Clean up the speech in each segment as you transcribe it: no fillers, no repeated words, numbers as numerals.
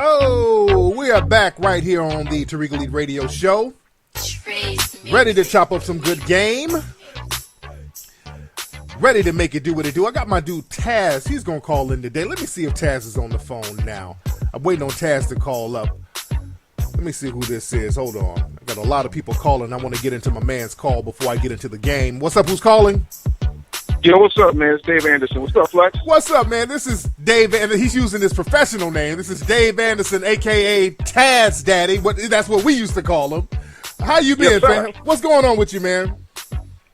Oh, we are back right here on the Tariq Nasheed Radio Show. Ready to chop up some good game. Ready to make it do what it do. I got my dude Taz. He's going to call in today. Let me see if Taz is on the phone now. I'm waiting on Taz to call up. Let me see who this is. Hold on. I got a lot of people calling. I want to get into my man's call before I get into the game. What's up? Who's calling? Yo, what's up, man? It's Dave Anderson. What's up, Flex? What's up, man? This is Dave Anderson. He's using his professional name. This is Dave Anderson, a.k.a. Taz Daddy. That's what we used to call him. How you been, fam? What's going on with you, man?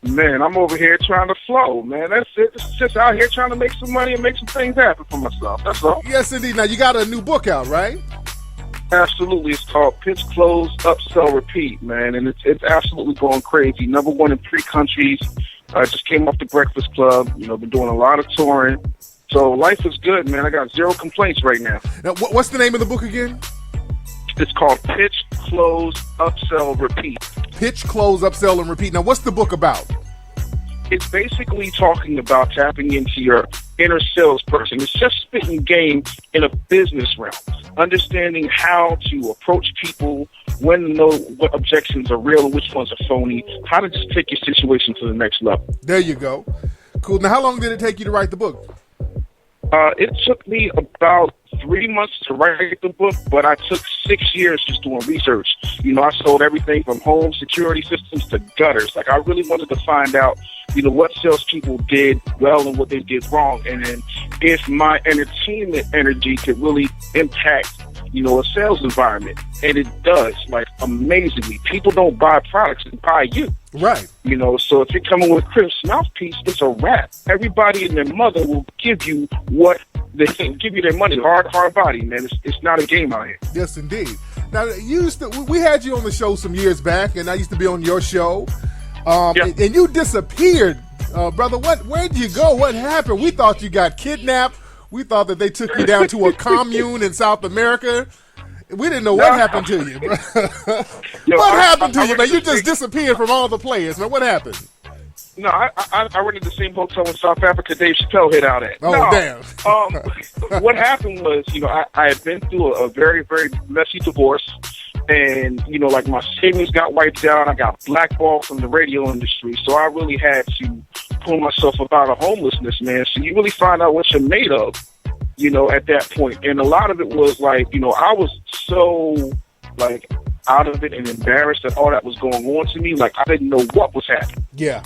Man, I'm over here trying to flow, man. That's it. Just out here trying to make some money and make some things happen for myself. That's all. Yes, indeed. Now, you got a new book out, right? Absolutely. It's called Pitch, Close, Upsell, Repeat, man. And it's absolutely going crazy. Number one in 3 countries. I just came off the Breakfast Club. Been doing a lot of touring. So life is good, man. I got 0 complaints right now. Now, what's the name of the book again? It's called Pitch, Close, Upsell, Repeat. Pitch, Close, Upsell, and Repeat. Now, what's the book about? It's basically talking about tapping into your inner salesperson. It's just spitting game in a business realm, understanding how to approach people, when to know what objections are real and which ones are phony, how to just take your situation to the next level. There you go. Cool. Now, how long did it take you to write the book? It took me about 3 months to write the book, but I took 6 years just doing research. I sold everything from home security systems to gutters. Like, I really wanted to find out, what salespeople did well and what they did wrong. And then if my entertainment energy could really impact, a sales environment. And it does, like, amazingly. People don't buy products, they buy you. Right. So if you're coming with Chris Mouthpiece, it's a wrap. Everybody and their mother will give you what they give you their money. Hard body, man. It's not a game out here. Yes, indeed. Now, we had you on the show some years back, and I used to be on your show. And you disappeared, brother. Where'd you go? What happened? We thought you got kidnapped. We thought that they took you down to a commune in South America. We didn't know what happened to you, bro. What happened to you, man? You just disappeared from all the players, man. What happened? No, I rented the same hotel in South Africa Dave Chappelle hit out at. Oh, no, damn. What happened was, I had been through a very, very messy divorce. And, like, my savings got wiped out. I got blackballed from the radio industry. So I really had to pull myself up out of homelessness, man. So you really find out what you're made of, at that point. And a lot of it was, like, I was so, like, out of it and embarrassed that all that was going on to me. Like, I didn't know what was happening. Yeah.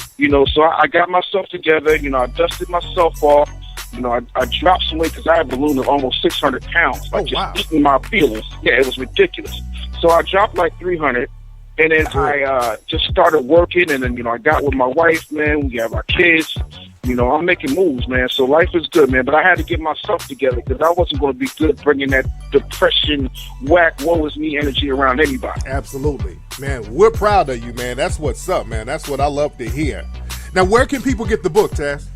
So I got myself together. I dusted myself off. I dropped some weight because I had ballooned at almost 600 pounds. Like, eating my feelings. Yeah, it was ridiculous. So I dropped like 300, and then I just started working, and then, I got with my wife, man. We have our kids. I'm making moves, man. So life is good, man. But I had to get myself together because I wasn't going to be good bringing that depression, whack, woe is me energy around anybody. Absolutely. Man, we're proud of you, man. That's what's up, man. That's what I love to hear. Now, where can people get the book, Taz?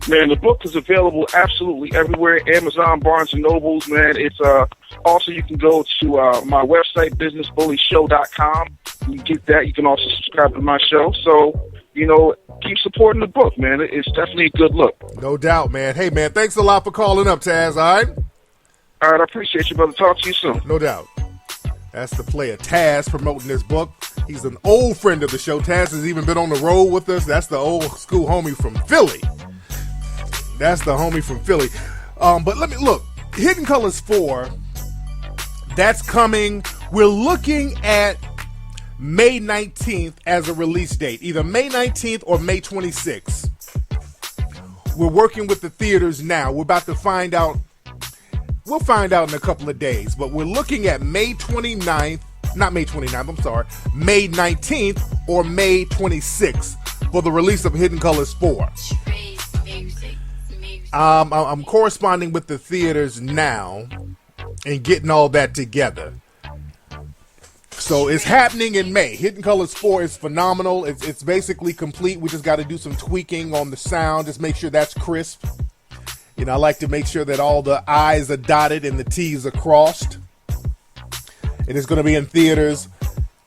Man, the book is available absolutely everywhere. Amazon, Barnes & Nobles, man. It's also, you can go to my website, businessbullyshow.com. You get that. You can also subscribe to my show. So, keep supporting the book, man. It's definitely a good look. No doubt, man. Hey, man, thanks a lot for calling up, Taz, all right? All right, I appreciate you, brother. Talk to you soon. No doubt. That's the player, Taz, promoting this book. He's an old friend of the show. Taz has even been on the road with us. That's the old school homie from Philly. That's the homie from Philly. But let me look. Hidden Colors 4, that's coming. We're looking at May 19th as a release date, either May 19th or May 26th. We're working with the theaters now. We're about to find out. We'll find out in a couple of days, but we're looking at May 29th, not May 29th, I'm sorry, May 19th or May 26th for the release of Hidden Colors 4. I'm corresponding with the theaters now and getting all that together. So it's happening in May. Hidden Colors 4 is phenomenal. It's basically complete. We just got to do some tweaking on the sound. Just make sure that's crisp. I like to make sure that all the I's are dotted and the T's are crossed. And it's going to be in theaters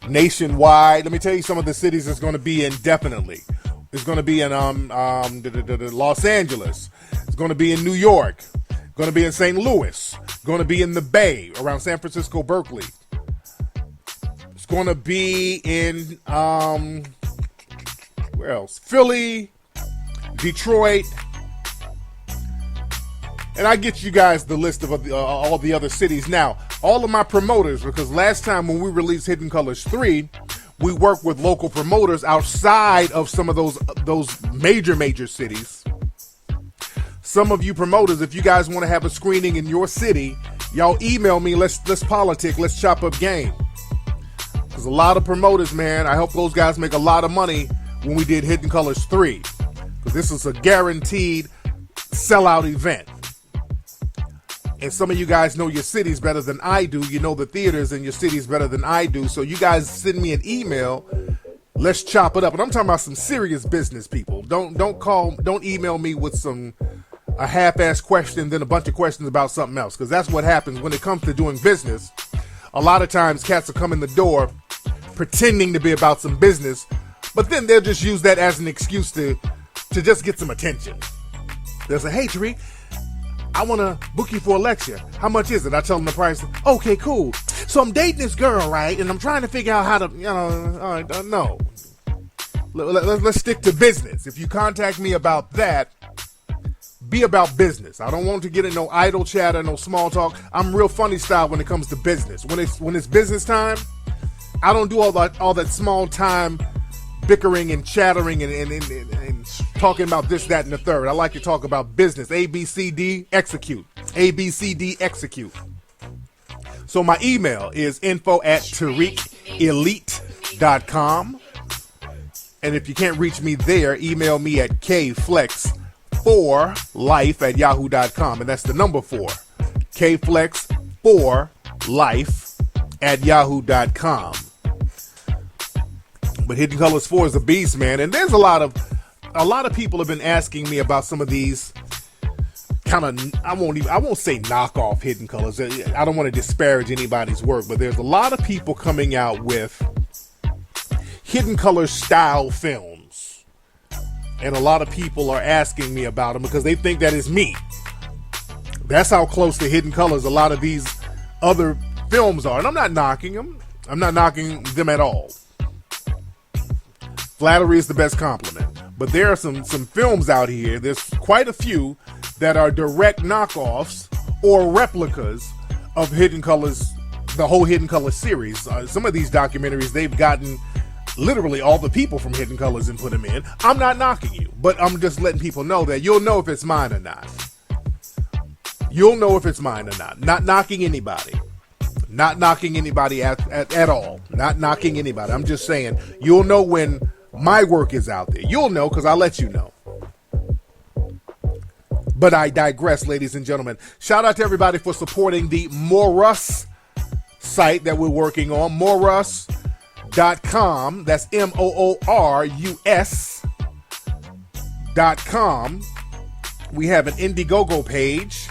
nationwide. Let me tell you some of the cities it's going to be in definitely. It's going to be in Los Angeles. It's going to be in New York. Going to be in St. Louis. Going to be in the Bay around San Francisco, Berkeley. It's going to be in, where else? Philly, Detroit. And I get you guys the list of all the other cities. Now, all of my promoters, because last time when we released Hidden Colors 3, we worked with local promoters outside of some of those major cities. Some of you promoters, if you guys want to have a screening in your city, y'all email me. Let's politic. Let's chop up game. Because a lot of promoters, man, I hope those guys make a lot of money when we did Hidden Colors 3. Because this is a guaranteed sellout event. And some of you guys know your cities better than I do. You know the theaters in your cities better than I do. So you guys send me an email. Let's chop it up. And I'm talking about some serious business people. Don't email me with a half-ass question, then a bunch of questions about something else. Because that's what happens when it comes to doing business. A lot of times cats will come in the door pretending to be about some business, but then they'll just use that as an excuse to just get some attention. They'll say, hey, Tariq, I want to book you for a lecture. How much is it? I tell them the price. Okay, cool. So I'm dating this girl, right? And I'm trying to figure out how to, no. Let's stick to business. If you contact me about that, be about business. I don't want to get in no idle chatter, no small talk. I'm real funny style when it comes to business. When it's business time, I don't do all that small time bickering and chattering and talking about this, that, and the third. I like to talk about business. ABCD, execute. ABCD, execute. So my email is info@TariqElite.com. And if you can't reach me there, email me at kflex4life@yahoo.com. And that's the number 4. kflex4life@yahoo.com. But Hidden Colors 4 is a beast, man. And there's a lot of people have been asking me about some of these kind of, I won't say knockoff Hidden Colors. I don't want to disparage anybody's work, but there's a lot of people coming out with Hidden Colors style films. And a lot of people are asking me about them because they think that is me. That's how close to Hidden Colors a lot of these other films are. And I'm not knocking them. I'm not knocking them at all. Flattery is the best compliment. But there are some films out here, there's quite a few, that are direct knockoffs or replicas of Hidden Colors, the whole Hidden Colors series. Some of these documentaries, they've gotten literally all the people from Hidden Colors and put them in. I'm not knocking you, but I'm just letting people know that you'll know if it's mine or not. You'll know if it's mine or not. Not knocking anybody. Not knocking anybody at all. Not knocking anybody. I'm just saying, you'll know when my work is out there. You'll know because I'll let you know. But I digress, ladies and gentlemen. Shout out to everybody for supporting the Morus site that we're working on. Morus.com. That's MOORUS.com. We have an Indiegogo page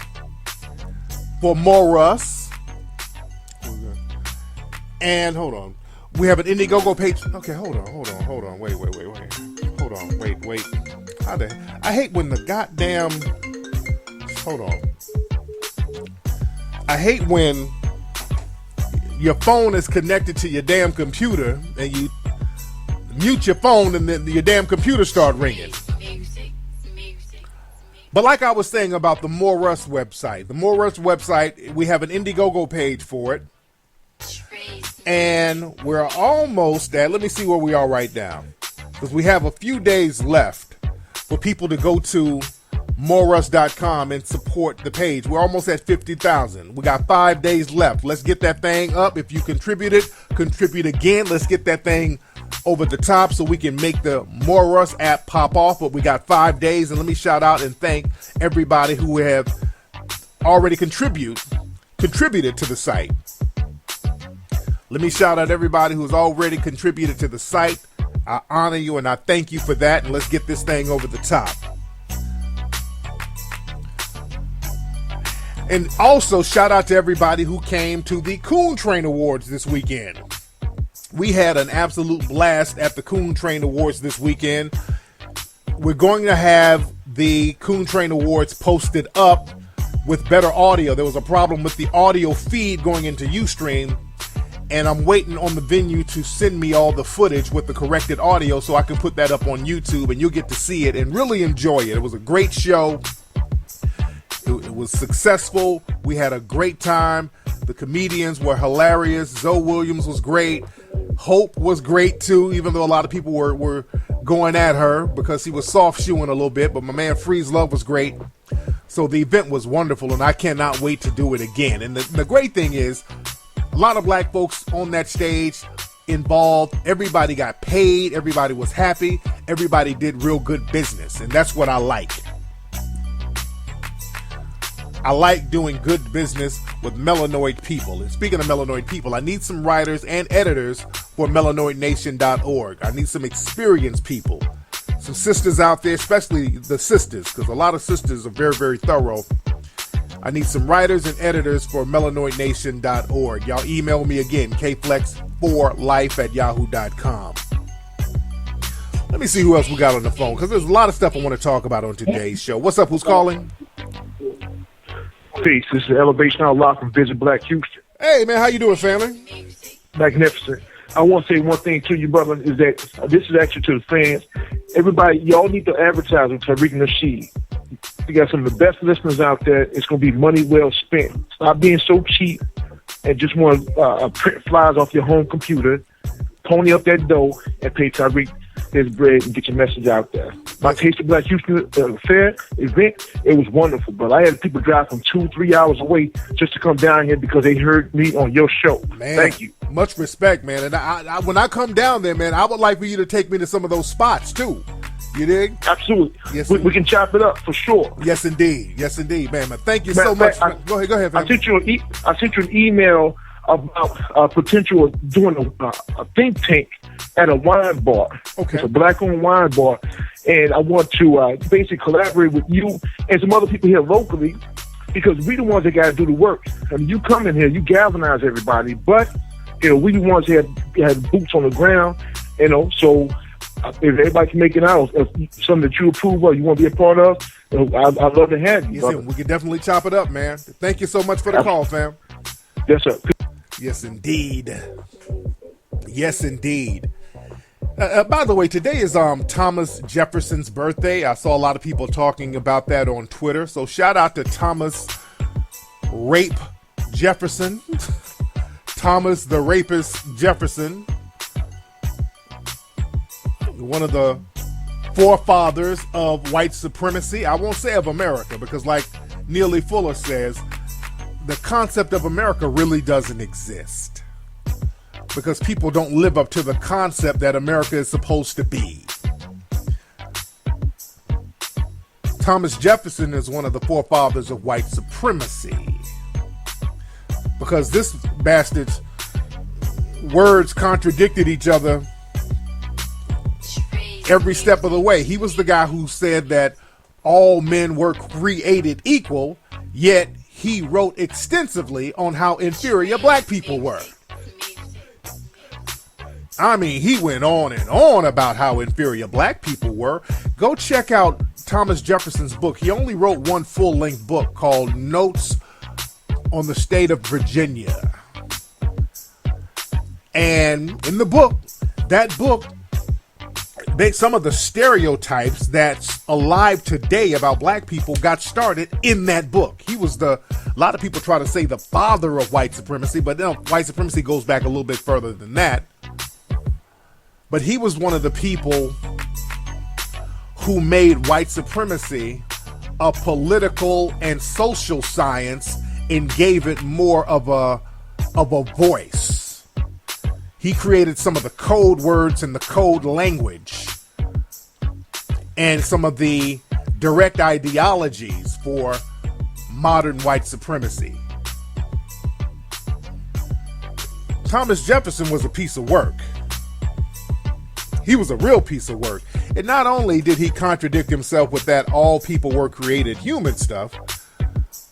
for Morus. And hold on. We have an Indiegogo page. Okay, hold on. Wait. Hold on, wait. I hate when the goddamn... Hold on. I hate when your phone is connected to your damn computer and you mute your phone and then your damn computer start ringing. But like I was saying about the Morus website. The Morus website, we have an Indiegogo page for it. And we're almost at, let me see where we are right now, because we have a few days left for people to go to Morus.com and support the page. We're almost at 50,000. We got 5 days left. Let's get that thing up. If you contribute again. Let's get that thing over the top so we can make the Morus app pop off. But we got 5 days, and let me shout out and thank everybody who have already contributed to the site. Let me shout out everybody who's already contributed to the site. I honor you and I thank you for that. And let's get this thing over the top. And also shout out to everybody who came to the Coon Train Awards this weekend. We had an absolute blast at the Coon Train Awards this weekend. We're going to have the Coon Train Awards posted up with better audio. There was a problem with the audio feed going into Ustream, and I'm waiting on the venue to send me all the footage with the corrected audio so I can put that up on YouTube, and you'll get to see it and really enjoy it. It was a great show. It was successful. We had a great time. The comedians were hilarious. Zoe Williams was great. Hope was great too, even though a lot of people were going at her because he was soft shoeing a little bit. But my man Freeze Love was great. So the event was wonderful, and I cannot wait to do it again. And the great thing is, a lot of black folks on that stage involved. Everybody got paid. Everybody was happy. Everybody did real good business, and that's what I like. I like doing good business with melanoid people. And speaking of melanoid people, I need some writers and editors for melanoidnation.org. I need some experienced people, some sisters out there, especially the sisters, because a lot of sisters are very, very thorough. I need some writers and editors for melanoidnation.org. Y'all email me again, kflex4life@yahoo.com. Let me see who else we got on the phone, because there's a lot of stuff I want to talk about on today's show. What's up? Who's calling? Peace. This is Elevation Out Loud from Visit Black Houston. Hey, man, how you doing, family? Magnificent. I want to say one thing to you, brother, is that this is actually to the fans. Everybody, y'all need to advertise with Tariq Nasheed. You got some of the best listeners out there. It's going to be money well spent. Stop being so cheap and just want to print flyers off your home computer, pony up that dough, and pay Tariq his bread and get your message out there. My Taste of Black Houston fair event, it was wonderful, but I had people drive from 2-3 hours away just to come down here because they heard me on your show. Man, thank you. Much respect, man. And I when I come down there, man, I would like for you to take me to some of those spots too. You dig? Absolutely. Yes, we can chop it up for sure. Yes, indeed. Yes, indeed, man. Thank you so much. Go ahead, man. I sent you an email about potential of doing a think tank at a wine bar. Okay. It's a black-owned wine bar, and I want to basically collaborate with you and some other people here locally, because we the ones that got to do the work. I mean, you come in here, you galvanize everybody, but we the ones that had boots on the ground. So if everybody can make it out, if something that you approve of, you want to be a part of, I'd love to have you. Yes, we can definitely chop it up, man. Thank you so much for the call, fam. Yes, sir. Yes, indeed. Yes, indeed. By the way, today is Thomas Jefferson's birthday. I saw a lot of people talking about that on Twitter. So shout out to Thomas Rape Jefferson. Thomas the Rapist Jefferson. One of the forefathers of white supremacy. I won't say of America, because like Neely Fuller says, the concept of America really doesn't exist, because people don't live up to the concept that America is supposed to be. Thomas Jefferson is one of the forefathers of white supremacy, because this bastard's words contradicted each other every step of the way. He was the guy who said that all men were created equal, yet he wrote extensively on how inferior black people were. I mean, he went on and on about how inferior black people were. Go check out Thomas Jefferson's book. He only wrote one full-length book called Notes on the State of Virginia. And in the book, some of the stereotypes that's alive today about black people got started in that book. He was a lot of people try to say the father of white supremacy, but white supremacy goes back a little bit further than that. But he was one of the people who made white supremacy a political and social science and gave it more of a voice. He created some of the code words and the code language and some of the direct ideologies for modern white supremacy. Thomas Jefferson was a piece of work. He was a real piece of work. And not only did he contradict himself with that all people were created human stuff,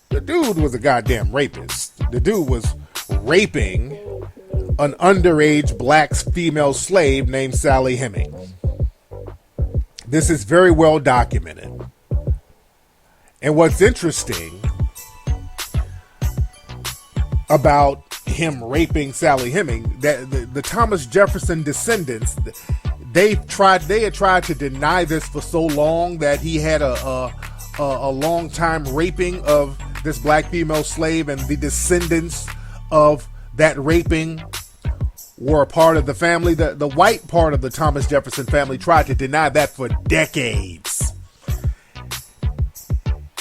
the dude was a goddamn rapist. The dude was raping an underage black female slave named Sally Hemings. This is very well documented. And what's interesting about him raping Sally Hemings, that the Thomas Jefferson descendants, they had tried to deny this for so long that he had a long time raping of this black female slave, and the descendants of that raping were a part of the family. The white part of the Thomas Jefferson family tried to deny that for decades.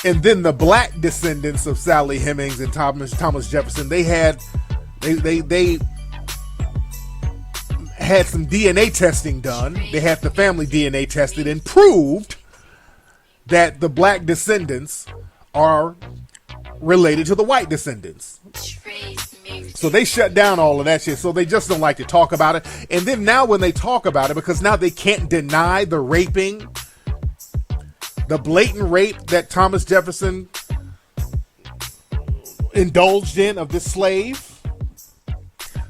And then the black descendants of Sally Hemings and Thomas Jefferson, they had some DNA testing done. They had the family DNA tested and proved that the black descendants are related to the white descendants. So they shut down all of that shit. So they just don't like to talk about it. And then now when they talk about it, because now they can't deny the raping, the blatant rape that Thomas Jefferson indulged in of this slave.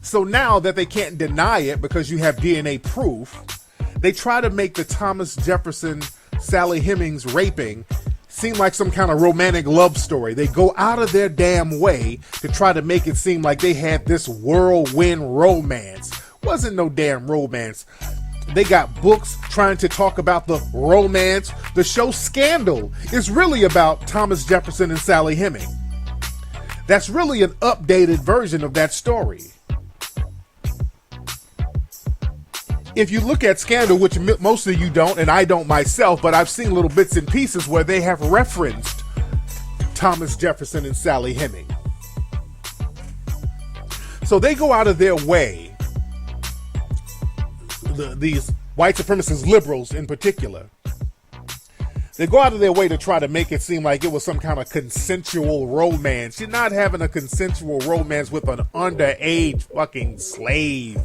So now that they can't deny it because you have DNA proof, they try to make the Thomas Jefferson Sally Hemings raping seem like some kind of romantic love story. They go out of their damn way to try to make it seem like they had this whirlwind romance. Wasn't no damn romance. They got books trying to talk about the romance. The show Scandal is really about Thomas Jefferson and Sally Hemings. That's really an updated version of that story. If you look at Scandal, which most of you don't, and I don't myself, but I've seen little bits and pieces where they have referenced Thomas Jefferson and Sally Hemings. So they go out of their way, these white supremacist liberals in particular, they go out of their way to try to make it seem like it was some kind of consensual romance. You're not having a consensual romance with an underage fucking slave.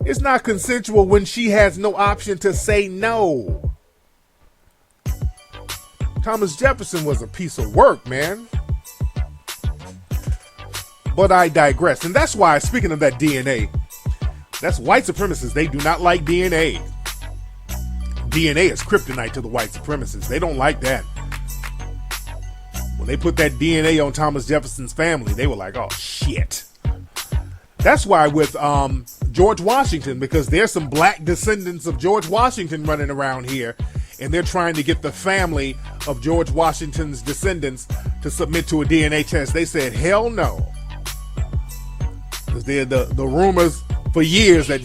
It's not consensual when she has no option to say no. Thomas Jefferson was a piece of work, man. But I digress. And that's why, speaking of that DNA, that's white supremacists. They do not like DNA. DNA is kryptonite to the white supremacists. They don't like that. When they put that DNA on Thomas Jefferson's family, they were like, oh, shit. That's why with George Washington, because there's some black descendants of George Washington running around here, and they're trying to get the family of George Washington's descendants to submit to a DNA test. They said, hell no. Because the rumors for years that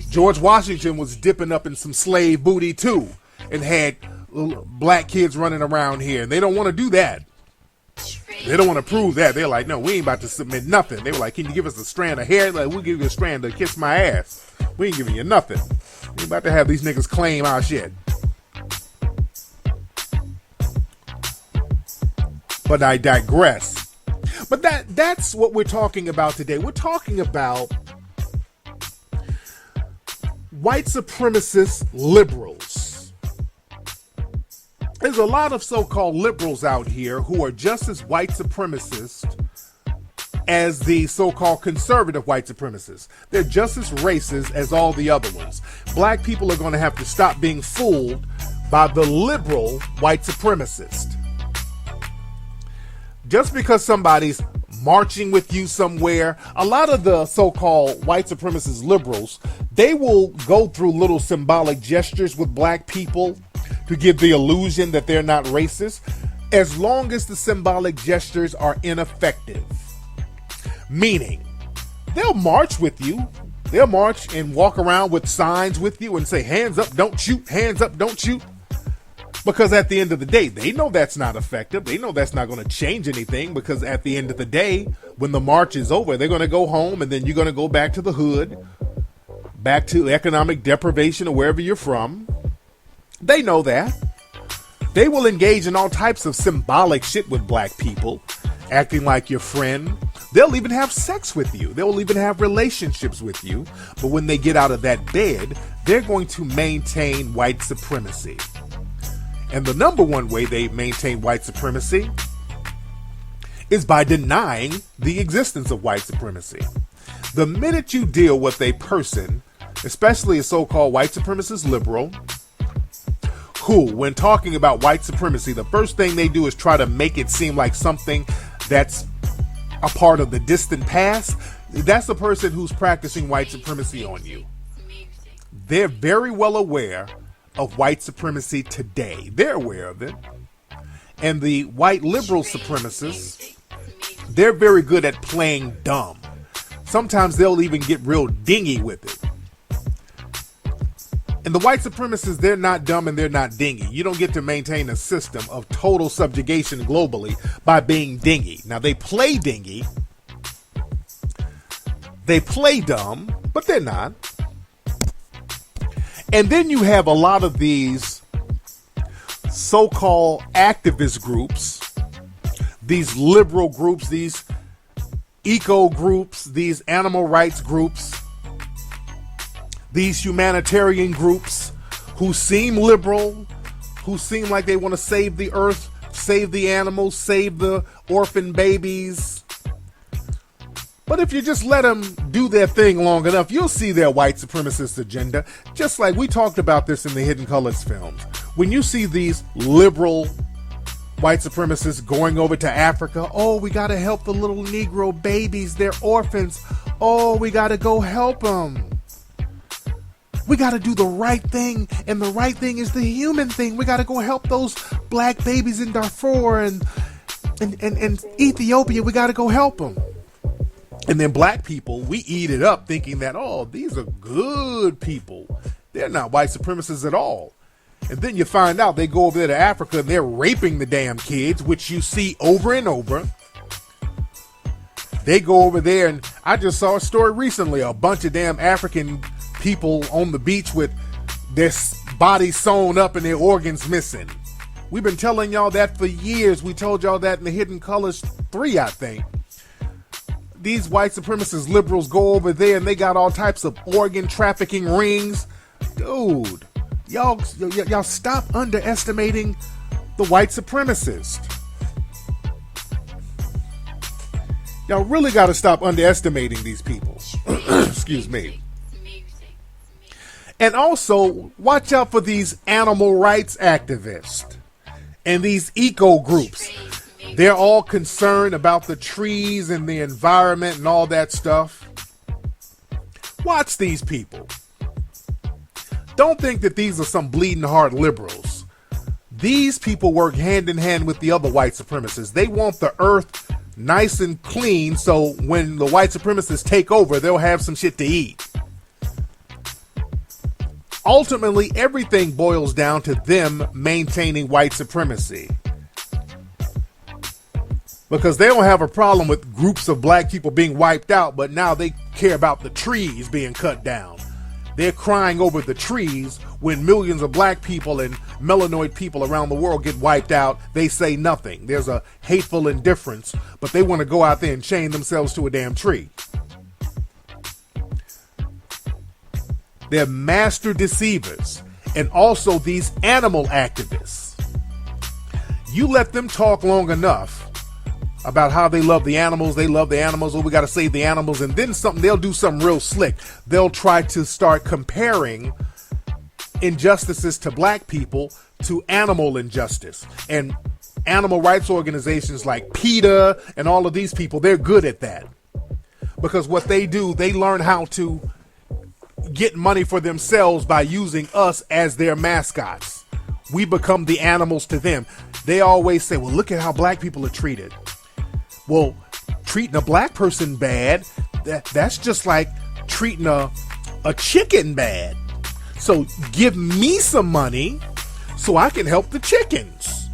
George Washington was dipping up in some slave booty too, and had black kids running around here, and they don't want to do that. They don't want to prove that. They're like, no, we ain't about to submit nothing. They were like, can you give us a strand of hair? Like, we'll give you a strand to kiss my ass. We ain't giving you nothing. We ain't about to have these niggas claim our shit. But I digress. But that's what we're talking about today. We're talking about white supremacist liberals. There's a lot of so-called liberals out here who are just as white supremacist as the so-called conservative white supremacists. They're just as racist as all the other ones. Black people are going to have to stop being fooled by the liberal white supremacist. Just because somebody's marching with you somewhere, a lot of the so-called white supremacist liberals, they will go through little symbolic gestures with black people to give the illusion that they're not racist, as long as the symbolic gestures are ineffective. Meaning, they'll march with you. They'll march and walk around with signs with you and say, hands up, don't shoot, hands up, don't shoot. Because at the end of the day, they know that's not effective. They know that's not going to change anything, because at the end of the day, when the march is over, they're going to go home, and then you're going to go back to the hood, back to economic deprivation or wherever you're from. They know that. They will engage in all types of symbolic shit with black people, acting like your friend. They'll even have sex with you. They'll even have relationships with you. But when they get out of that bed, they're going to maintain white supremacy. And the number one way they maintain white supremacy is by denying the existence of white supremacy. The minute you deal with a person, especially a so-called white supremacist liberal, who, when talking about white supremacy, the first thing they do is try to make it seem like something that's a part of the distant past, that's the person who's practicing white supremacy on you. They're very well aware of white supremacy today. They're aware of it. And the white liberal supremacists, they're very good at playing dumb. Sometimes they'll even get real dingy with it. And the white supremacists, they're not dumb and they're not dingy. You don't get to maintain a system of total subjugation globally by being dingy. Now, they play dingy. They play dumb, but they're not. And then you have a lot of these so-called activist groups, these liberal groups, these eco groups, these animal rights groups, these humanitarian groups who seem liberal, who seem like they want to save the earth, save the animals, save the orphan babies. But if you just let them do their thing long enough, you'll see their white supremacist agenda, just like we talked about this in the Hidden Colors films. When you see these liberal white supremacists going over to Africa, oh, we got to help the little Negro babies, they're orphans. Oh, we got to go help them. We got to do the right thing, and the right thing is the human thing. We got to go help those black babies in Darfur and Ethiopia. We got to go help them. And then black people, we eat it up thinking that, oh, these are good people. They're not white supremacists at all. And then you find out they go over there to Africa and they're raping the damn kids, which you see over and over. They go over there, and I just saw a story recently, a bunch of damn African people on the beach with their bodies sewn up and their organs missing. We've been telling y'all that for years. We told y'all that in the Hidden Colors 3, I think. These white supremacist liberals go over there and they got all types of organ trafficking rings. Dude, y'all stop underestimating the white supremacist. Y'all really got to stop underestimating these people. Excuse me. And also, watch out for these animal rights activists and these eco groups. They're all concerned about the trees and the environment and all that stuff. Watch these people. Don't think that these are some bleeding heart liberals. These people work hand in hand with the other white supremacists. They want the earth nice and clean, so when the white supremacists take over, they'll have some shit to eat. Ultimately, everything boils down to them maintaining white supremacy. Because they don't have a problem with groups of black people being wiped out, but now they care about the trees being cut down. They're crying over the trees when millions of black people and melanoid people around the world get wiped out. They say nothing. There's a hateful indifference, but they want to go out there and chain themselves to a damn tree. They're master deceivers, and also these animal activists. You let them talk long enough about how they love the animals, oh, we got to save the animals, and then they'll do something real slick. They'll try to start comparing injustices to black people to animal injustice. And animal rights organizations like PETA and all of these people, they're good at that. Because what they do, they learn how to get money for themselves by using us as their mascots. We become the animals to them. They always say, well, look at how black people are treated. Well, treating a black person bad, that's just like treating a chicken bad. So give me some money so I can help the chickens.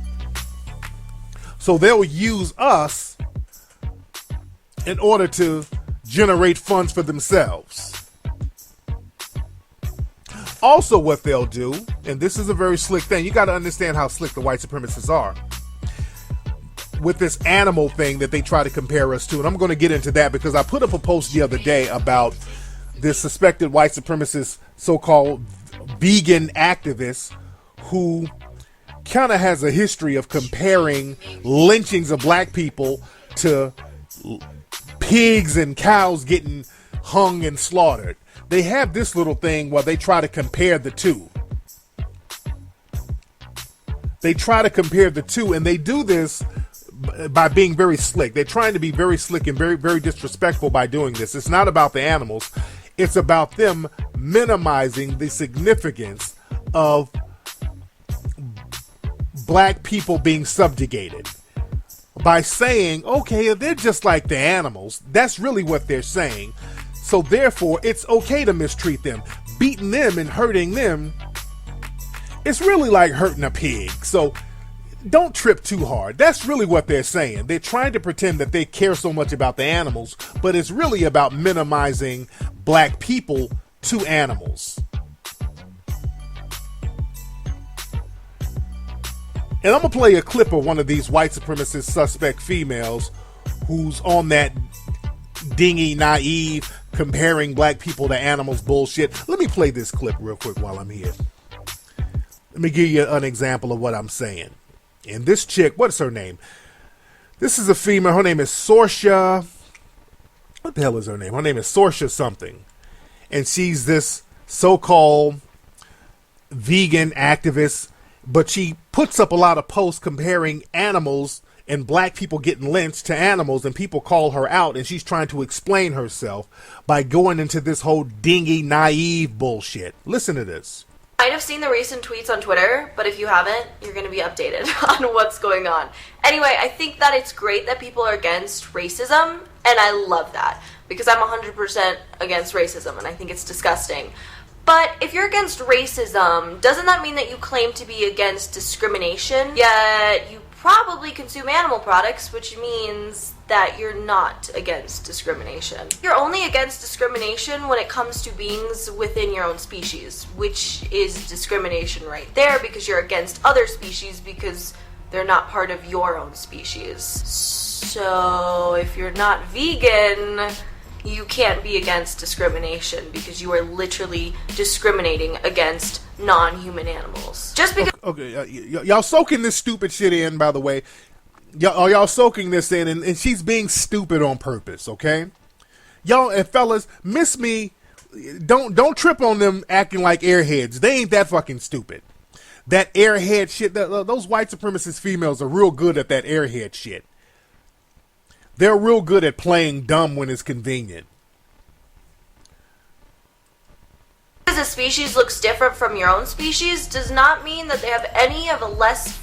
So they'll use us in order to generate funds for themselves. Also, what they'll do, and this is a very slick thing, you got to understand how slick the white supremacists are with this animal thing that they try to compare us to. And I'm going to get into that because I put up a post the other day about this suspected white supremacist so-called vegan activist who kind of has a history of comparing lynchings of black people to pigs and cows getting hung and slaughtered. They have this little thing where they try to compare the two. They try to compare the two, and they do this by being very slick. They're trying to be very slick and very, very disrespectful by doing this. It's not about the animals. It's about them minimizing the significance of black people being subjugated. By saying, okay, they're just like the animals. That's really what they're saying. So therefore, it's okay to mistreat them. Beating them and hurting them, it's really like hurting a pig. So don't trip too hard. That's really what they're saying. They're trying to pretend that they care so much about the animals, but it's really about minimizing black people to animals. And I'm going to play a clip of one of these white supremacist suspect females who's on that dingy, naive, comparing black people to animals bullshit. Let me play this clip real quick while I'm here. Let me give you an example of what I'm saying. And this chick, what's her name? This is a female. Her name is Sorsha. What the hell is her name? Her name is Sorsha something. And she's this so-called vegan activist. But she puts up a lot of posts comparing animals and black people getting lynched to animals. And people call her out. And she's trying to explain herself by going into this whole dingy, naive bullshit. Listen to this. Might have seen the recent tweets on Twitter, but if you haven't, you're going to be updated on what's going on. Anyway, I think that it's great that people are against racism, and I love that, because I'm 100% against racism, and I think it's disgusting. But if you're against racism, doesn't that mean that you claim to be against discrimination? Yet you probably consume animal products, which means that you're not against discrimination. You're only against discrimination when it comes to beings within your own species, which is discrimination right there, because you're against other species because they're not part of your own species. So if you're not vegan, you can't be against discrimination because you are literally discriminating against non-human animals. Just because... Okay, y'all soaking this stupid shit in, by the way. Y'all soaking this in, and she's being stupid on purpose, okay? Y'all, and fellas, miss me. Don't trip on them acting like airheads. They ain't that fucking stupid. That airhead shit, those white supremacist females are real good at that airhead shit. They're real good at playing dumb when it's convenient. Because a species looks different from your own species does not mean that they have any of a less...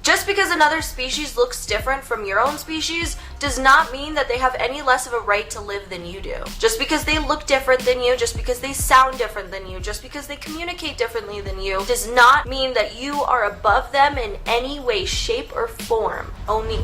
Just because another species looks different from your own species does not mean that they have any less of a right to live than you do. Just because they look different than you, just because they sound different than you, just because they communicate differently than you, does not mean that you are above them in any way, shape, or form. Only.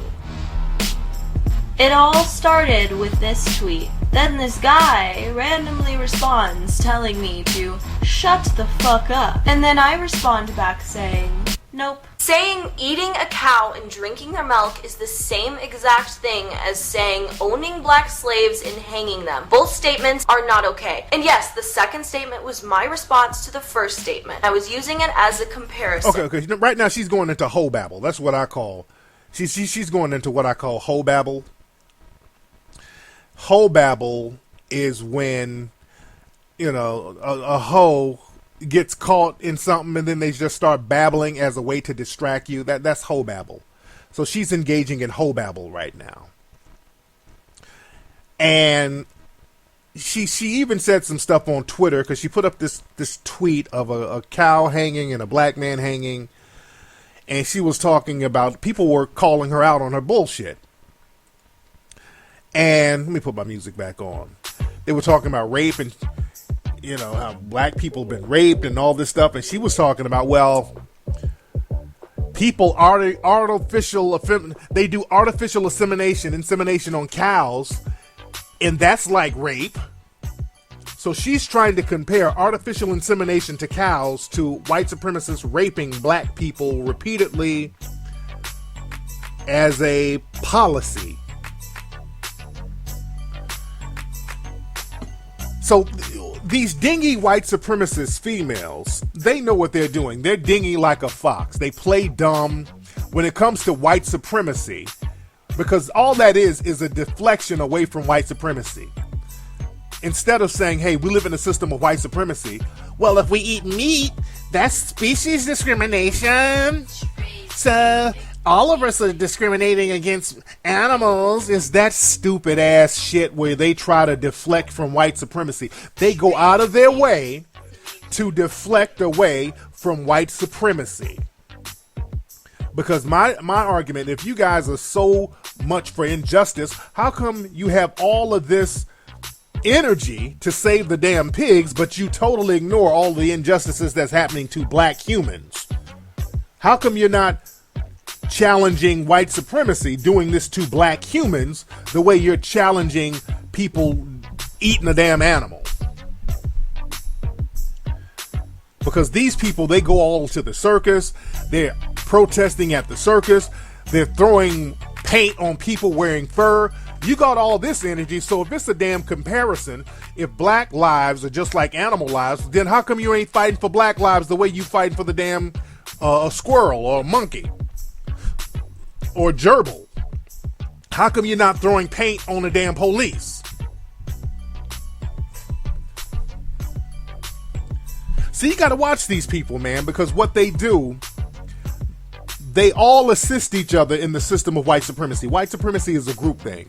It all started with this tweet. Then this guy randomly responds telling me to shut the fuck up. And then I respond back saying, nope. Saying eating a cow and drinking their milk is the same exact thing as saying owning black slaves and hanging them. Both statements are not okay. And yes, the second statement was my response to the first statement. I was using it as a comparison. Okay. Right now she's going into hoe babble. That's what I call. She's going into what I call hoe babble. Hoe babble is when, a hoe gets caught in something and then they just start babbling as a way to distract you. That's hoe babble. So she's engaging in hoe babble right now. And she even said some stuff on Twitter because she put up this tweet of a cow hanging and a black man hanging. And she was talking about, people were calling her out on her bullshit. And let me put my music back on. They were talking about rape and, how black people have been raped and all this stuff. And she was talking about, well, people they do artificial insemination on cows. And that's like rape. So she's trying to compare artificial insemination to cows to white supremacists raping black people repeatedly as a policy. So these dingy white supremacist females, they know what they're doing. They're dingy like a fox. They play dumb when it comes to white supremacy, because all that is a deflection away from white supremacy. Instead of saying, hey, we live in a system of white supremacy. Well, if we eat meat, that's species discrimination. So all of us are discriminating against animals. It's that stupid ass shit where they try to deflect from white supremacy. They go out of their way to deflect away from white supremacy. Because my argument, if you guys are so much for injustice, how come you have all of this energy to save the damn pigs, but you totally ignore all the injustices that's happening to black humans? How come you're not challenging white supremacy, doing this to black humans the way you're challenging people eating a damn animal? Because these people, they go all to the circus, they're protesting at the circus, they're throwing paint on people wearing fur. You got all this energy, so if it's a damn comparison, if black lives are just like animal lives, then how come you ain't fighting for black lives the way you fighting for the damn squirrel or monkey or gerbil? How come you're not throwing paint on the damn police? See, you gotta watch these people, man, because what they do, they all assist each other in the system of white supremacy. White supremacy is a group thing.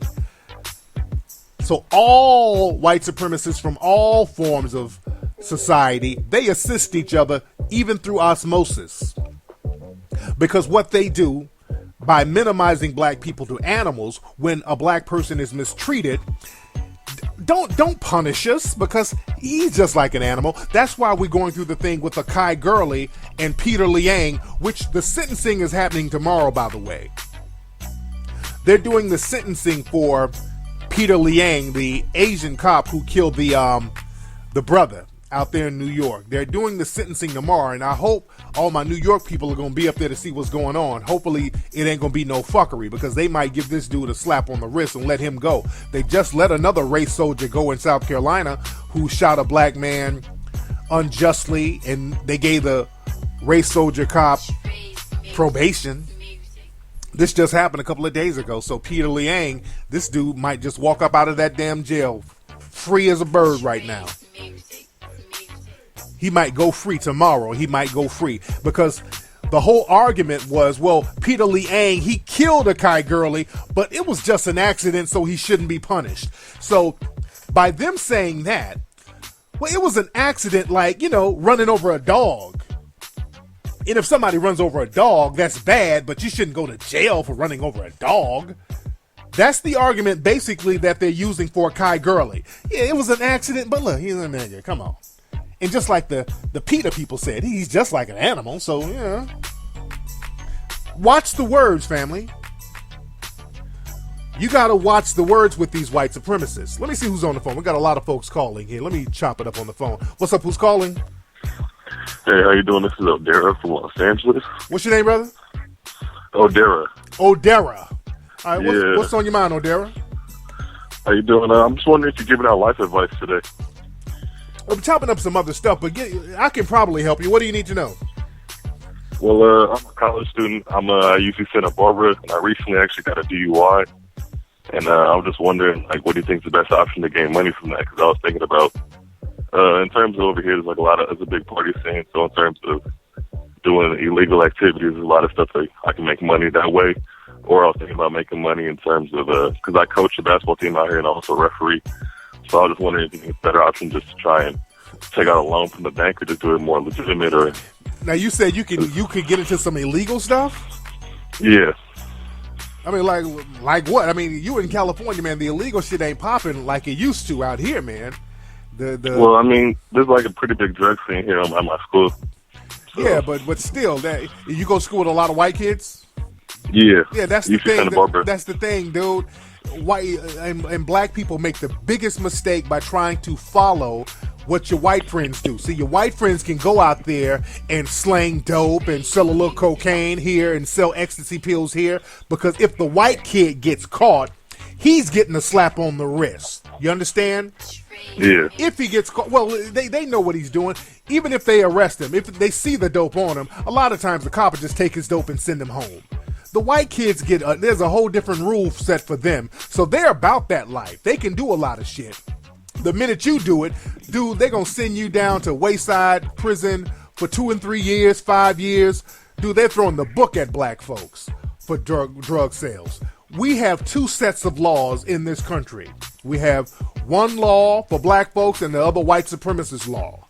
So all white supremacists from all forms of society, they assist each other even through osmosis. Because what they do, by minimizing black people to animals, when a black person is mistreated, don't punish us because he's just like an animal. That's why we're going through the thing with Akai Gurley and Peter Liang, which the sentencing is happening tomorrow, by the way. They're doing the sentencing for Peter Liang, the Asian cop who killed the brother out there in New York. They're doing the sentencing tomorrow, and I hope all my New York people are going to be up there to see what's going on. Hopefully it ain't going to be no fuckery, because they might give this dude a slap on the wrist and let him go. They just let another race soldier go in South Carolina who shot a black man unjustly, and they gave the race soldier cop probation. This just happened a couple of days ago. So Peter Liang, this dude might just walk up out of that damn jail free as a bird right now. He might go free tomorrow. He might go free because the whole argument was, well, Peter Liang, he killed Akai Gurley, but it was just an accident, so he shouldn't be punished. So by them saying that, well, it was an accident, like, running over a dog. And if somebody runs over a dog, that's bad, but you shouldn't go to jail for running over a dog. That's the argument, basically, that they're using for Akai Gurley. Yeah, it was an accident, but look, he's a nigga. Come on. And just like the PETA people said, he's just like an animal. So, yeah. Watch the words, family. You got to watch the words with these white supremacists. Let me see who's on the phone. We got a lot of folks calling here. Let me chop it up on the phone. What's up? Who's calling? Hey, how you doing? This is Odera from Los Angeles. What's your name, brother? Odera. All right, what's on your mind, Odera? How you doing? I'm just wondering if you're giving out life advice today. I'm chopping up some other stuff, but I can probably help you. What do you need to know? Well, I'm a college student. I'm at UC Santa Barbara, and I recently actually got a DUI. And I was just wondering, what do you think is the best option to gain money from that? Because I was thinking about, in terms of over here, there's a big party scene. So in terms of doing illegal activities, there's a lot of stuff that I can make money that way. Or I was thinking about making money in terms of, because I coach a basketball team out here and also referee. So I was just wondering if you think it's a better option just to try and take out a loan from the bank or just do it more legitimate. Or now you said you could get into some illegal stuff? Yeah. I mean, like what? I mean, you in California, man. The illegal shit ain't popping like it used to out here, man. Well, I mean, there's a pretty big drug scene here at my school. So. Yeah, but still, that you go to school with a lot of white kids. Yeah. Yeah, that's the thing. That's the thing, dude. White and black people make the biggest mistake by trying to follow what your white friends do. See, your white friends can go out there and slang dope and sell a little cocaine here and sell ecstasy pills here, because if the white kid gets caught, he's getting a slap on the wrist. You understand? Yeah. If he gets caught, well, they know what he's doing. Even if they arrest him, if they see the dope on him, a lot of times the cop will just take his dope and send him home. The white kids there's a whole different rule set for them. So they're about that life. They can do a lot of shit. The minute you do it, dude, they're going to send you down to Wayside Prison for 2 and 3 years, 5 years. Dude, they're throwing the book at black folks. for drug sales. We have two sets of laws in this country. We have one law for black folks and the other white supremacist law.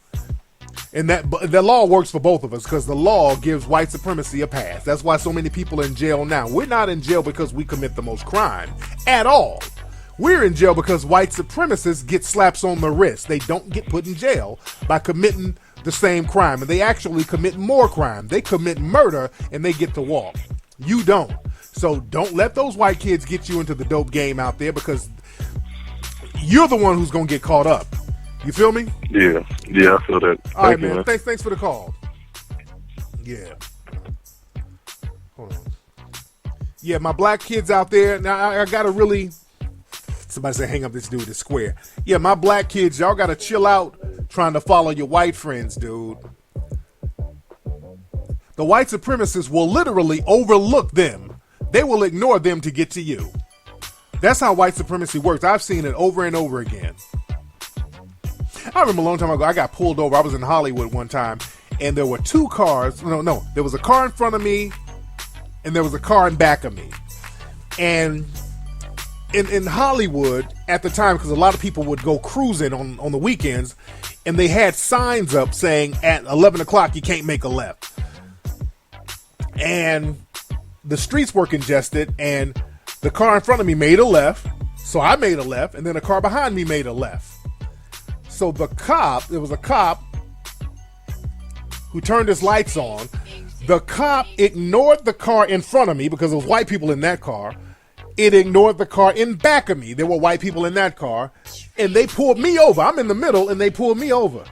And that the law works for both of us because the law gives white supremacy a pass. That's why so many people are in jail now. We're not in jail because we commit the most crime at all. We're in jail because white supremacists get slaps on the wrist. They don't get put in jail by committing the same crime. And they actually commit more crime. They commit murder and they get to walk. You don't. So don't let those white kids get you into the dope game out there because you're the one who's going to get caught up. You feel me? Yeah, I feel that. All right, man. Thanks for the call. Yeah. Hold on. Yeah, my black kids out there. Now, I got to really... Somebody said, hang up this dude, it's square. Yeah, my black kids, y'all got to chill out trying to follow your white friends, dude. The white supremacists will literally overlook them. They will ignore them to get to you. That's how white supremacy works. I've seen it over and over again. I remember a long time ago, I got pulled over. I was in Hollywood one time, and there were two cars. No. There was a car in front of me, and there was a car in back of me. And in Hollywood, at the time, because a lot of people would go cruising on the weekends, and they had signs up saying, at 11 o'clock, you can't make a left. And the streets were congested, and the car in front of me made a left, so I made a left, and then a car behind me made a left. So there was a cop who turned his lights on. The cop ignored the car in front of me because there was white people in that car. It ignored the car in back of me. There were white people in that car. And they pulled me over. I'm in the middle, and they pulled me over.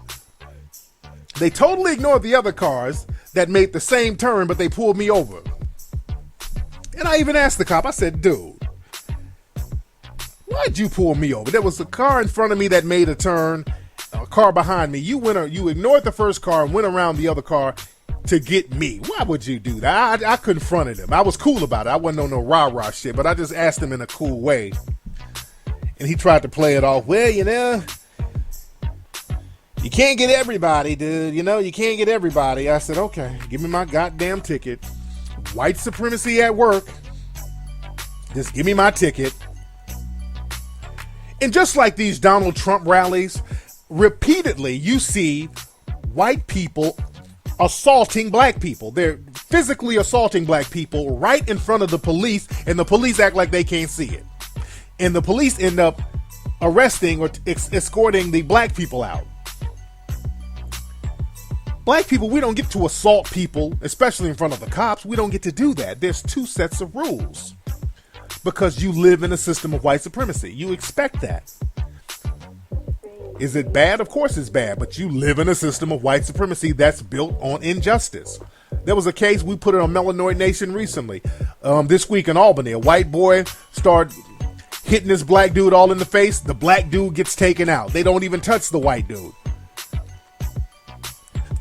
They totally ignored the other cars that made the same turn, but they pulled me over. And I even asked the cop, I said, dude, why'd you pull me over? There was a car in front of me that made a turn, a car behind me. You ignored the first car and went around the other car to get me. Why would you do that? I confronted him. I was cool about it. I wasn't on no rah-rah shit, but I just asked him in a cool way. And he tried to play it off. Well, you can't get everybody, dude. You can't get everybody. I said, okay, give me my goddamn ticket. White supremacy at work. Just give me my ticket. And just like these Donald Trump rallies, repeatedly you see white people assaulting black people. They're physically assaulting black people right in front of the police, and the police act like they can't see it. And the police end up arresting or escorting the black people out. Black people, we don't get to assault people, especially in front of the cops. We don't get to do that. There's two sets of rules. Because you live in a system of white supremacy. You expect that. Is it bad? Of course it's bad, but you live in a system of white supremacy that's built on injustice. There was a case, we put it on Melanoid Nation recently. This week in Albany, a white boy started hitting this black dude all in the face. The black dude gets taken out. They don't even touch the white dude.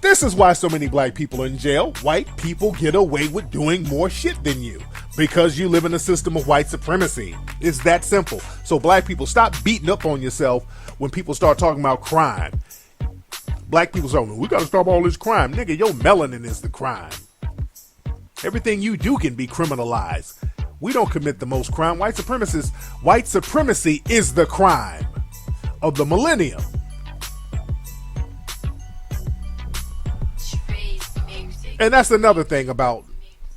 This is why so many black people are in jail. White people get away with doing more shit than you because you live in a system of white supremacy. It's that simple. So black people, stop beating up on yourself when people start talking about crime. Black people say, we got to stop all this crime. Nigga, your melanin is the crime. Everything you do can be criminalized. We don't commit the most crime. White supremacy is the crime of the millennium. And that's another thing about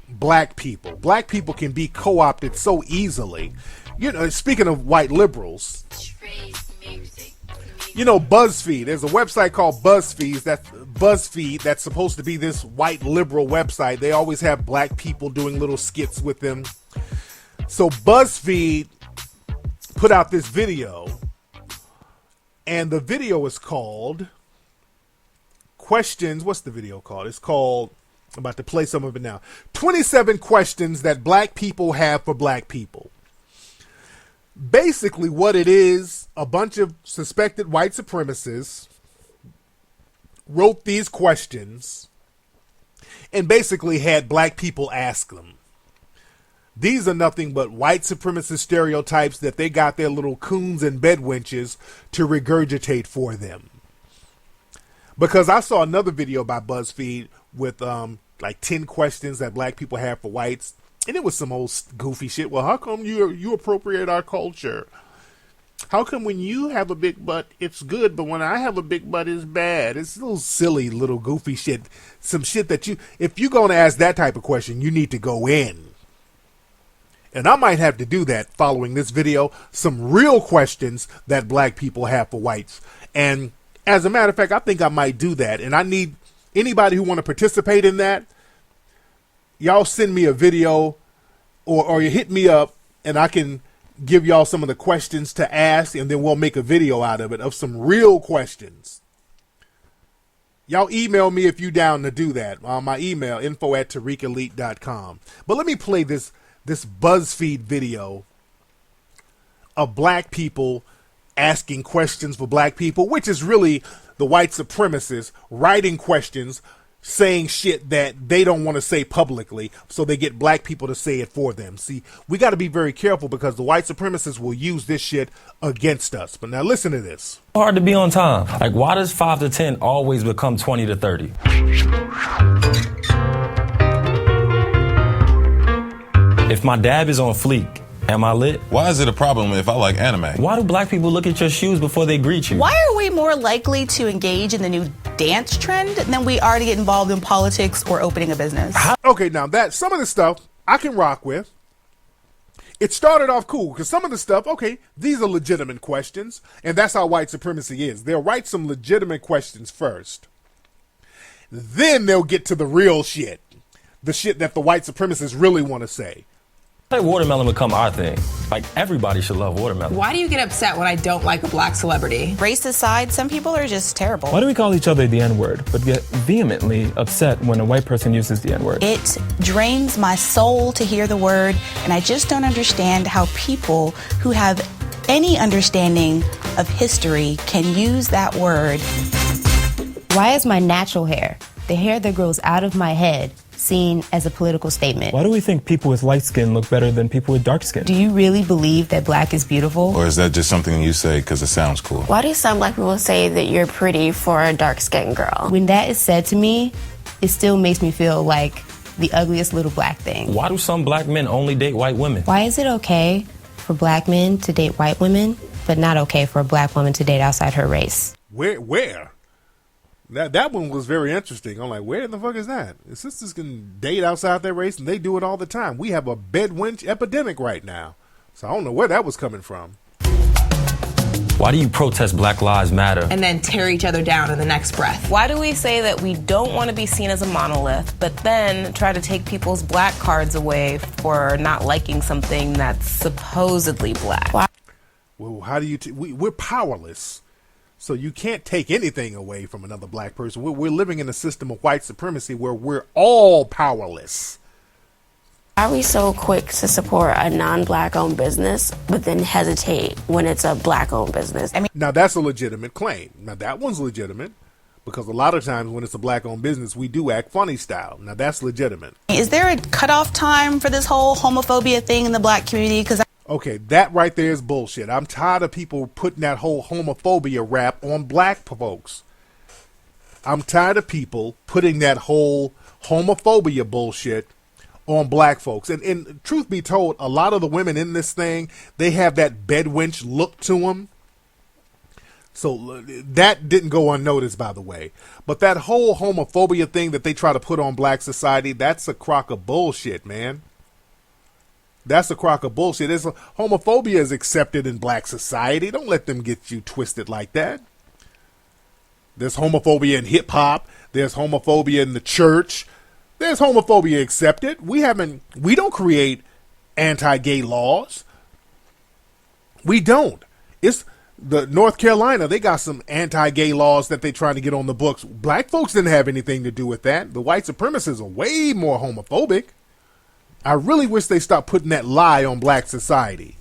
black people. Black people can be co-opted so easily. Speaking of white liberals, BuzzFeed. There's a website called BuzzFeed that's supposed to be this white liberal website. They always have black people doing little skits with them. So BuzzFeed put out this video, and the video is called Questions. What's the video called? It's called, I'm about to play some of it now. 27 questions that black people have for black people. Basically what it is, a bunch of suspected white supremacists wrote these questions and basically had black people ask them. These are nothing but white supremacist stereotypes that they got their little coons and bedwenches to regurgitate for them. Because I saw another video by BuzzFeed with like 10 questions that black people have for whites. And it was some old goofy shit. Well, how come you appropriate our culture? How come when you have a big butt, it's good, but when I have a big butt, it's bad? It's a little silly, little goofy shit. Some shit that if you're going to ask that type of question, you need to go in. And I might have to do that following this video. Some real questions that black people have for whites. And as a matter of fact, I think I might do that. And I need anybody who want to participate in that. Y'all send me a video or you hit me up and I can give y'all some of the questions to ask, and then we'll make a video out of it of some real questions. Y'all email me if you down to do that. My email, info@tariqelite.com. But let me play this BuzzFeed video of black people asking questions for black people, which is really the white supremacists writing questions, saying shit that they don't want to say publicly, so they get black people to say it for them. See, we got to be very careful because the white supremacists will use this shit against us. But now listen to this. Hard to be on time. Like, why does 5 to 10 always become 20 to 30? If my dab is on fleek, am I lit? Why is it a problem if I like anime? Why do black people look at your shoes before they greet you? Why are we more likely to engage in the new dance trend than we are to get involved in politics or opening a business? Okay, now that some of the stuff I can rock with. It started off cool because some of the stuff, okay, these are legitimate questions, and that's how white supremacy is. They'll write some legitimate questions first. Then they'll get to the real shit. The shit that the white supremacists really want to say. Let watermelon become our thing. Like, everybody should love watermelon. Why do you get upset when I don't like a black celebrity? Race aside, some people are just terrible. Why do we call each other the N-word, but get vehemently upset when a white person uses the N-word? It drains my soul to hear the word, and I just don't understand how people who have any understanding of history can use that word. Why is my natural hair, the hair that grows out of my head, seen as a political statement? Why do we think people with light skin look better than people with dark skin? Do you really believe that black is beautiful? Or is that just something you say because it sounds cool? Why do some black people say that you're pretty for a dark-skinned girl? When that is said to me, it still makes me feel like the ugliest little black thing. Why do some black men only date white women? Why is it okay for black men to date white women, but not okay for a black woman to date outside her race? Where? That one was very interesting. I'm like, where the fuck is that? The sisters can date outside their race, and they do it all the time. We have a bedwench epidemic right now. So I don't know where that was coming from. Why do you protest Black Lives Matter and then tear each other down in the next breath? Why do we say that we don't want to be seen as a monolith, but then try to take people's black cards away for not liking something that's supposedly black? Well, how do you... we're powerless. So you can't take anything away from another black person. We're living in a system of white supremacy where we're all powerless. Are we so quick to support a non-black owned business, but then hesitate when it's a black owned business? Now that's a legitimate claim. Now that one's legitimate because a lot of times when it's a black owned business, we do act funny style. Now that's legitimate. Is there a cutoff time for this whole homophobia thing in the black community? Okay, that right there is bullshit. I'm tired of people putting that whole homophobia rap on black folks. I'm tired of people putting that whole homophobia bullshit on black folks. And truth be told, a lot of the women in this thing, they have that bedwench look to them. So that didn't go unnoticed, by the way. But that whole homophobia thing that they try to put on black society, that's a crock of bullshit, man. That's a crock of bullshit. Homophobia is accepted in black society. Don't let them get you twisted like that. There's homophobia in hip hop. There's homophobia in the church. There's homophobia accepted. We don't create anti-gay laws. We don't. It's the North Carolina. They got some anti-gay laws that they're trying to get on the books. Black folks didn't have anything to do with that. The white supremacists are way more homophobic. I really wish they stopped putting that lie on black society.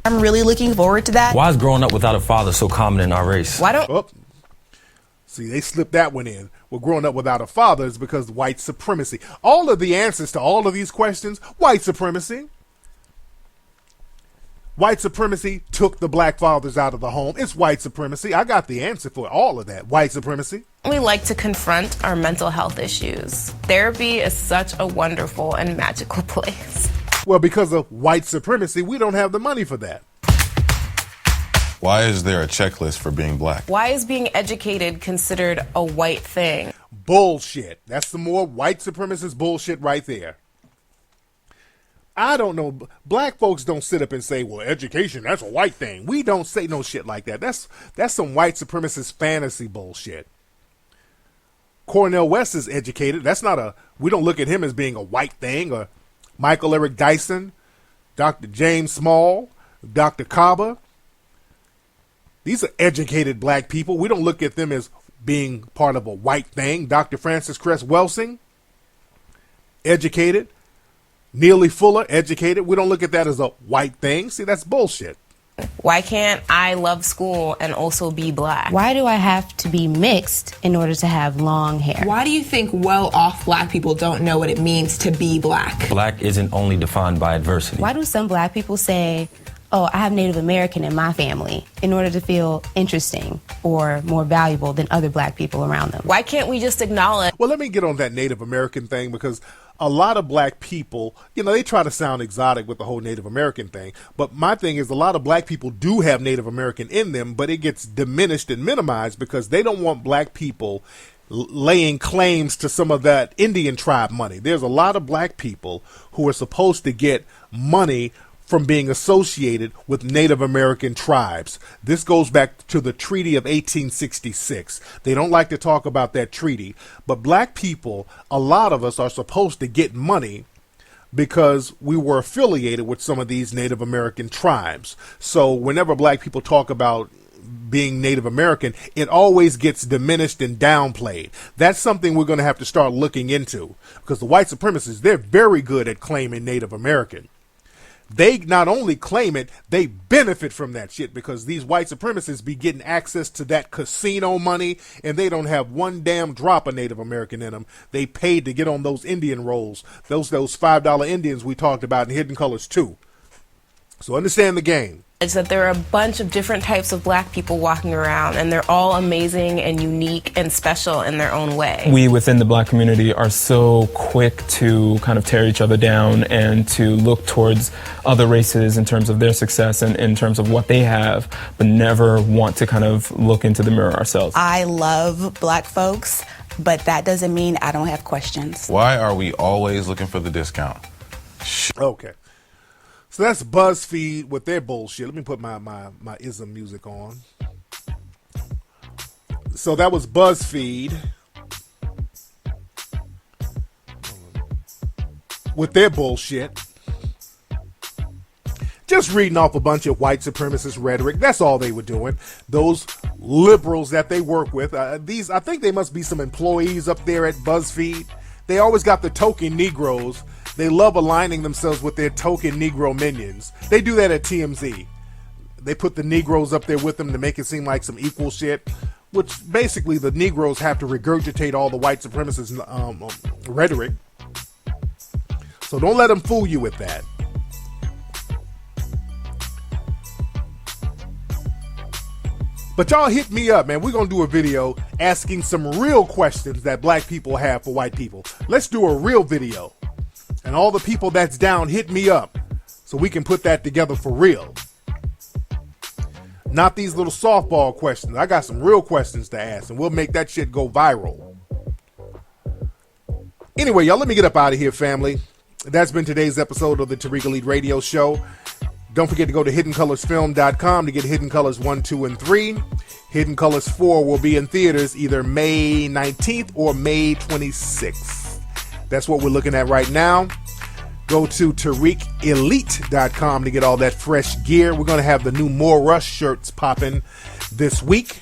I'm really looking forward to that. Why is growing up without a father so common in our race? Why don't... Oh, see, they slipped that one in. Well, growing up without a father is because white supremacy. All of the answers to all of these questions, white supremacy. White supremacy took the black fathers out of the home. It's white supremacy. I got the answer for all of that. White supremacy. We like to confront our mental health issues. Therapy is such a wonderful and magical place. Well, because of white supremacy, we don't have the money for that. Why is there a checklist for being black? Why is being educated considered a white thing? Bullshit. That's the more white supremacist bullshit right there. I don't know. Black folks don't sit up and say, well, education, that's a white thing. We don't say no shit like that. That's some white supremacist fantasy bullshit. Cornel West is educated. We don't look at him as being a white thing. Or Michael Eric Dyson, Dr. James Small, Dr. Kaba. These are educated black people. We don't look at them as being part of a white thing. Dr. Francis Cress Welsing, educated. Neely Fuller, educated. We don't look at that as a white thing. See, that's bullshit. Why can't I love school and also be black? Why do I have to be mixed in order to have long hair? Why do you think well-off black people don't know what it means to be black? Black isn't only defined by adversity. Why do some black people say, oh, I have Native American in my family in order to feel interesting or more valuable than other black people around them? Why can't we just acknowledge? Well, let me get on that Native American thing, because a lot of black people, they try to sound exotic with the whole Native American thing. But my thing is, a lot of black people do have Native American in them, but it gets diminished and minimized because they don't want black people laying claims to some of that Indian tribe money. There's a lot of black people who are supposed to get money from being associated with Native American tribes. This goes back to the Treaty of 1866. They don't like to talk about that treaty, but black people, a lot of us, are supposed to get money because we were affiliated with some of these Native American tribes. So whenever black people talk about being Native American, it always gets diminished and downplayed. That's something we're going to have to start looking into, because the white supremacists, they're very good at claiming Native American. They not only claim it, they benefit from that shit, because these white supremacists be getting access to that casino money, and they don't have one damn drop of Native American in them. They paid to get on those Indian rolls, those $5 Indians we talked about in Hidden Colors 2. So understand the game. It's that there are a bunch of different types of black people walking around, and they're all amazing and unique and special in their own way. We within the black community are so quick to kind of tear each other down and to look towards other races in terms of their success and in terms of what they have, but never want to kind of look into the mirror ourselves. I love black folks, but that doesn't mean I don't have questions. Why are we always looking for the discount? Okay. So that's BuzzFeed with their bullshit. Let me put my ism music on. So that was BuzzFeed with their bullshit. Just reading off a bunch of white supremacist rhetoric. That's all they were doing. Those liberals that they work with. I think they must be some employees up there at BuzzFeed. They always got the token Negroes. They love aligning themselves with their token Negro minions. They do that at TMZ. They put the Negroes up there with them to make it seem like some equal shit, which basically the Negroes have to regurgitate all the white supremacist rhetoric. So don't let them fool you with that. But y'all hit me up, man. We're going to do a video asking some real questions that black people have for white people. Let's do a real video. And all the people that's down, hit me up so we can put that together for real. Not these little softball questions. I got some real questions to ask, and we'll make that shit go viral. Anyway, y'all, let me get up out of here, family. That's been today's episode of the Tariq Elite Radio Show. Don't forget to go to HiddenColorsFilm.com to get Hidden Colors 1, 2, and 3. Hidden Colors 4 will be in theaters either May 19th or May 26th. That's what we're looking at right now. Go to TariqElite.com to get all that fresh gear. We're going to have the new More Rush shirts popping this week.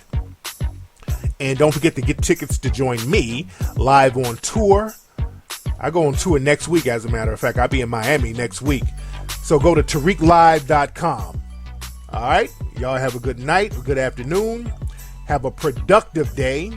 And don't forget to get tickets to join me live on tour. I go on tour next week, as a matter of fact. I'll be in Miami next week. So go to TariqLive.com. All right? Y'all have a good night, a good afternoon. Have a productive day.